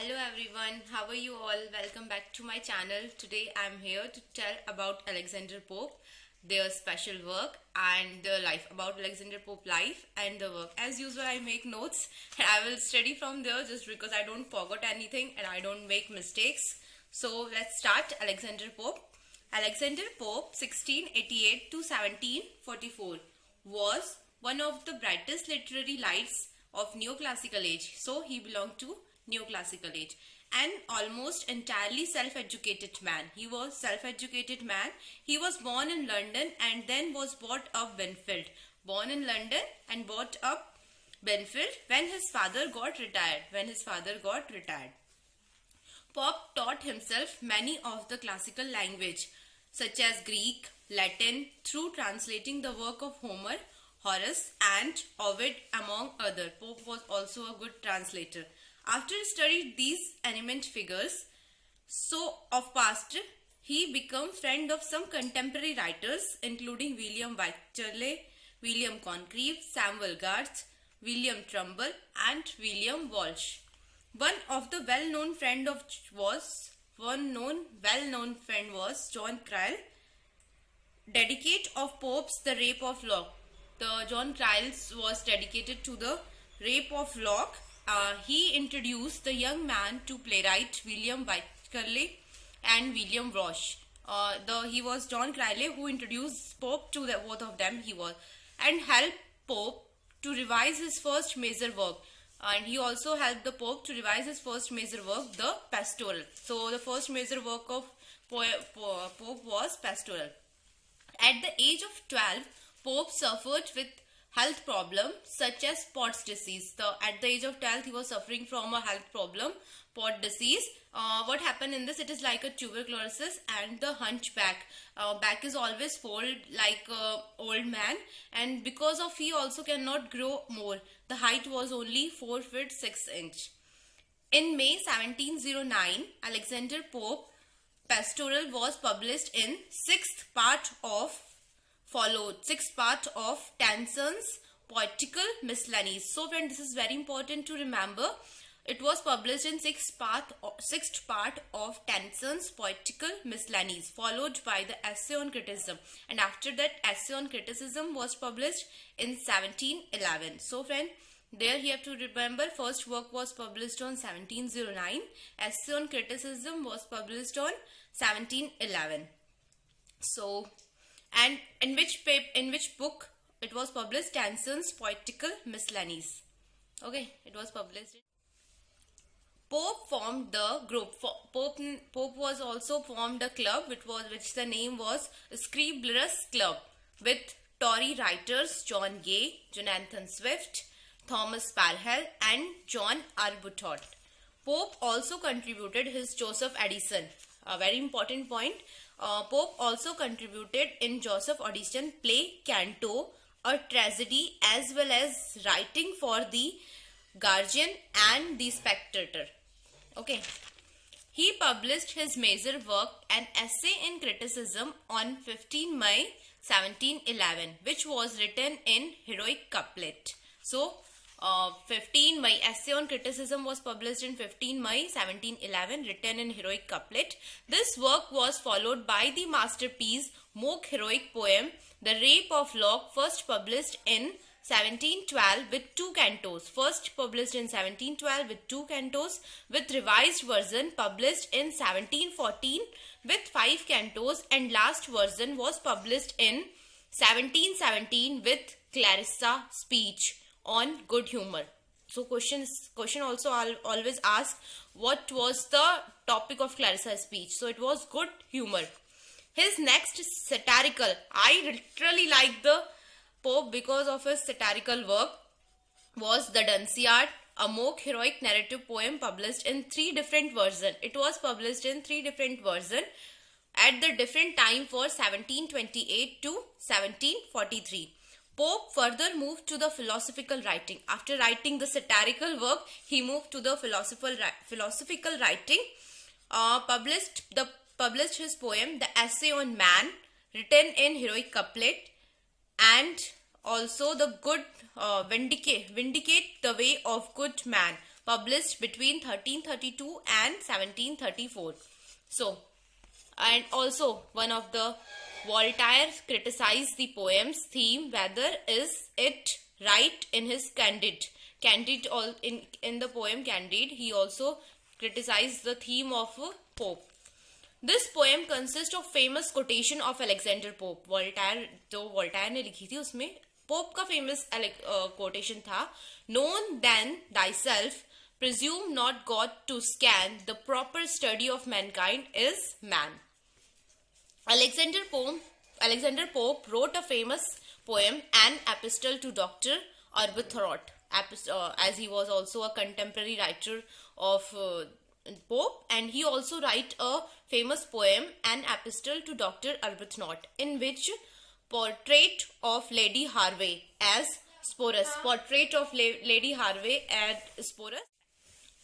Hello everyone, how are you all? Welcome back to my channel. Today I'm here to tell about Alexander Pope, their special work and the life, about Alexander Pope life and the work. As usual, I make notes and I will study from there just because I don't forget anything and I don't make mistakes. So let's start. Alexander Pope. Alexander Pope 1688 to 1744 was one of the brightest literary lights of neoclassical age. So he belonged to neoclassical age. An almost entirely self-educated man. He was self-educated man. He was born in London and then was brought up Benfield. Born in London and brought up Benfield when his father got retired. Pope taught himself many of the classical language such as Greek, Latin through translating the work of Homer, Horace and Ovid among other. Pope was also a good translator. After he studied these eminent figures of past, he became friend of some contemporary writers including William Wycherley, William Congreve, Samuel Garth, William Trumbull and William Walsh. One well-known friend was John Cryle, dedicate of Pope's The Rape of Locke. The John Cryle was dedicated to the Rape of Locke. He introduced the young man to playwright William Wycherley and William Walsh. He was John Cryle who introduced Pope to both of them. And helped Pope to revise his first major work. And he also helped the Pope to revise his first major work, the Pastoral. So the first major work of Pope was Pastoral. At the age of 12, Pope suffered with health problems such as Pott's disease. At the age of 12, he was suffering from a health problem, Pott disease. What happened in this? It is like a tuberculosis and the hunchback. Back is always fold like a old man, and because of he also cannot grow more. The height was only 4 feet 6 inch. In May 1709, Alexander Pope Pastoral was published in sixth part of Tennyson's Poetical Miscellanies. So friend, this is very important to remember. It was published in sixth part of Tennyson's Poetical Miscellanies, followed by the Essay on Criticism. And after that, Essay on Criticism was published in 1711. So friend, there you have to remember, first work was published on 1709. Essay on Criticism was published on 1711. So, and in which book it was published? Tennyson's Poetical Miscellanies. Okay, it was published. Pope formed the group. Pope was also formed a club which the name was Scriblerus Club, with Tory writers John Gay, Jonathan Swift, Thomas Parhell and John Arbuthnot. Pope also contributed his Joseph Addison. A very important point. Pope also contributed in Joseph Addison play Canto, a tragedy, as well as writing for the Guardian and the Spectator. Okay. He published his major work, An Essay in Criticism, on 15 May 1711, which was written in heroic couplet. So, 15 May, Essay on Criticism was published in 15 May 1711, written in heroic couplet. This work was followed by the masterpiece mock heroic poem, The Rape of Locke, first published in 1712 with 2 cantos. First published in 1712 with 2 cantos, with revised version published in 1714 with 5 cantos, and last version was published in 1717 with Clarissa speech on good humor. So question also I'll always ask, what was the topic of Clarissa's speech? So it was good humor. His next satirical, I literally like the Pope because of his satirical work, was The Dunciad, a mock heroic narrative poem published in 3 different versions. It was published in 3 different versions at the different time for 1728 to 1743. Pope further moved to the philosophical writing. After writing the satirical work, he moved to the philosophical writing. Published his poem, The Essay on Man, written in heroic couplet, and also the good vindicate the way of good man, published between 1332 and 1734. So, and also one of the Voltaire criticized the poem's theme, whether is it right in his Candide all in the poem Candide. He also criticized the theme of Pope. This poem consists of famous quotation of Alexander Pope. Voltaire ने लिखी थी, उसमें pope का famous quotation था, known then thyself, presume not God to scan, the proper study of mankind is man. Alexander Pope wrote a famous poem, An Epistle to Dr. Arbuthnot, as he was also a contemporary writer of Pope, and he also write a famous poem, An Epistle to Dr. Arbuthnot, in which portrait of Lady Harvey as Sporus.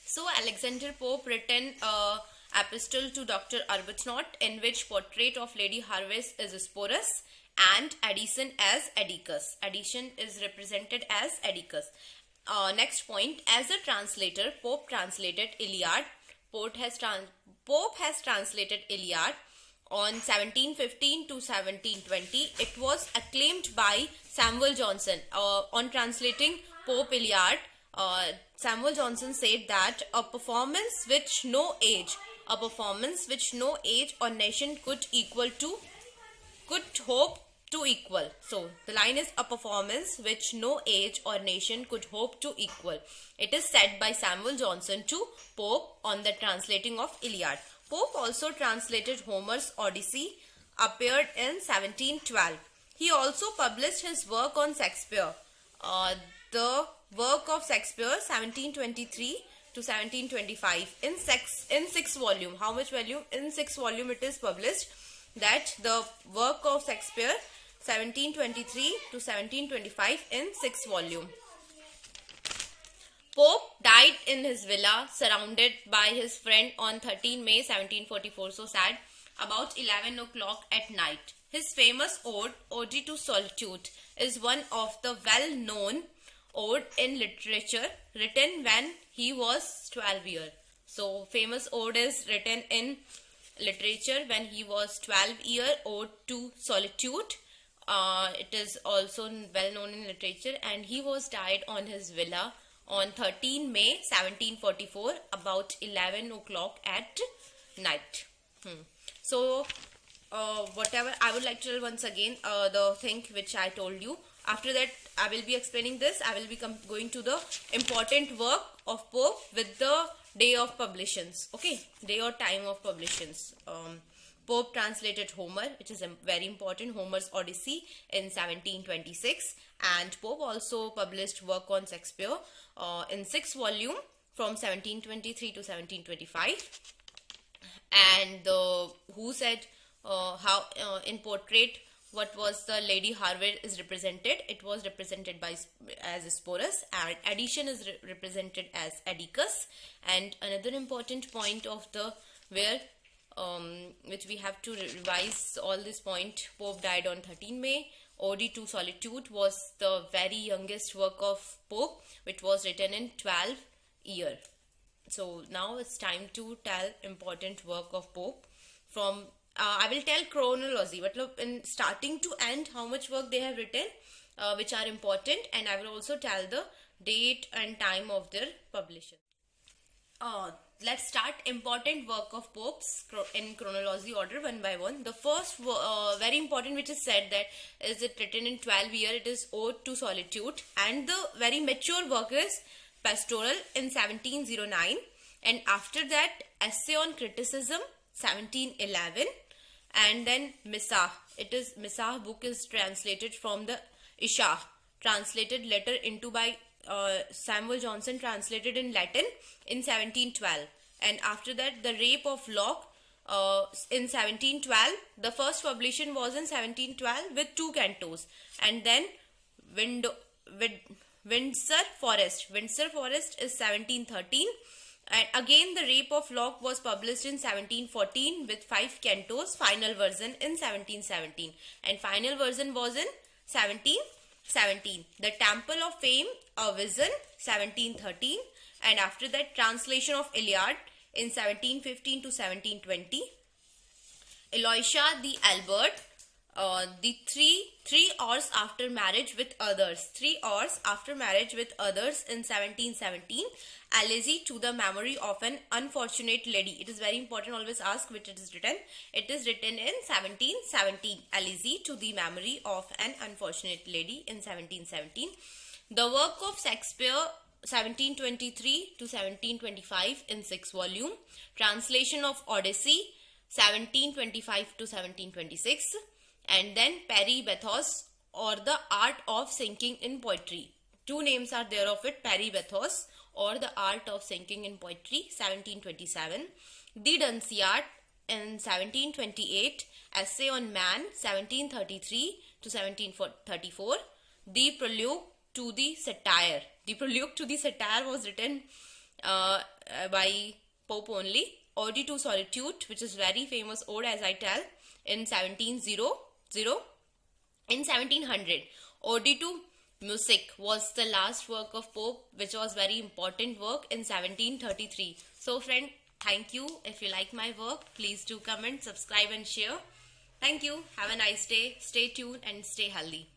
So Alexander Pope written a epistle to Dr. Arbuthnot, in which portrait of Lady Harvey is Sporus and Addison as Atticus. Addison is represented as Atticus. Next point, as a translator, Pope translated Iliad. Pope has translated Iliad on 1715 to 1720. It was acclaimed by Samuel Johnson. On translating Pope Iliad, Samuel Johnson said that a performance which no age or nation could hope to equal. So the line is, a performance which no age or nation could hope to equal. It is said by Samuel Johnson to Pope on the translating of Iliad. Pope also translated Homer's Odyssey, appeared in 1712. He also published his work on Shakespeare. The work of Shakespeare 1723 to 1725 in six volume. How much volume? In 6 volume it is published. That the work of Shakespeare 1723 to 1725 in 6 volume. Pope died in his villa, surrounded by his friend on 13 May 1744. So sad. About 11 o'clock at night. His famous ode, Ode to Solitude, is one of the well-known ode in literature, written when he was 12 years. So famous ode is written in literature when he was 12 years, Ode to Solitude. It is also well known in literature, and he was died on his villa on 13 May 1744 about 11 o'clock at night. So whatever I would like to tell once again, the thing which I told you. After that I will be explaining this. I will be going to the important work of Pope with the day of publications. Okay, day or time of publications. Pope translated Homer, which is very important, Homer's Odyssey in 1726, and Pope also published work on Shakespeare in 6 volume from 1723 to 1725. And who said how in portrait what was the Lady Harvey is represented? It was represented by as Sporus, and Addison is represented as Atticus. And another important point of the where which we have to revise all this point. Pope died on 13 May. Ode to Solitude was the very youngest work of Pope, which was written in 12 years. So now it's time to tell important work of Pope. From I will tell chronology, in starting to end how much work they have written, which are important, and I will also tell the date and time of their publication. Let's start important work of Popes in chronology order one by one. The first very important, which is said that is it written in 12 years, it is Ode to Solitude, and the very mature work is Pastoral in 1709, and after that Essay on Criticism 1711, and then Missah. It is Missah book is translated from the Isha, translated later into by Samuel Johnson, translated in Latin in 1712. And after that the Rape of Locke in 1712. The first publication was in 1712 with 2 cantos, and then Windsor Forest is 1713, and again the Rape of Locke was published in 1714 with 5 cantos, final version in 1717, and final version was in 1717. The Temple of Fame, a Vision, 1713, And after that, translation of Iliad in 1715 to 1720. Eloisa the Albert, the three hours after marriage with others. 3 hours after marriage with others in 1717. Elegy to the memory of an unfortunate lady. It is very important, always ask which it is written. It is written in 1717. Elegy to the memory of an unfortunate lady in 1717. The work of Shakespeare 1723 to 1725 in 6 volume. Translation of Odyssey 1725 to 1726. And then Perry Bathos, or the art of sinking in poetry. 2 names are there of it, Perry Bathos or the art of sinking in poetry, 1727. The Dunciad in 1728. Essay on Man, 1733 to 1734. The Prelude to the Satire. The Prelude to the Satire was written by Pope only. Ode to Solitude, which is very famous ode, as I tell, in 1700. In 1700, Ode to Music was the last work of Pope, which was very important work in 1733. So friend, thank you. If you like my work, please do comment, subscribe and share. Thank you. Have a nice day. Stay tuned and stay healthy.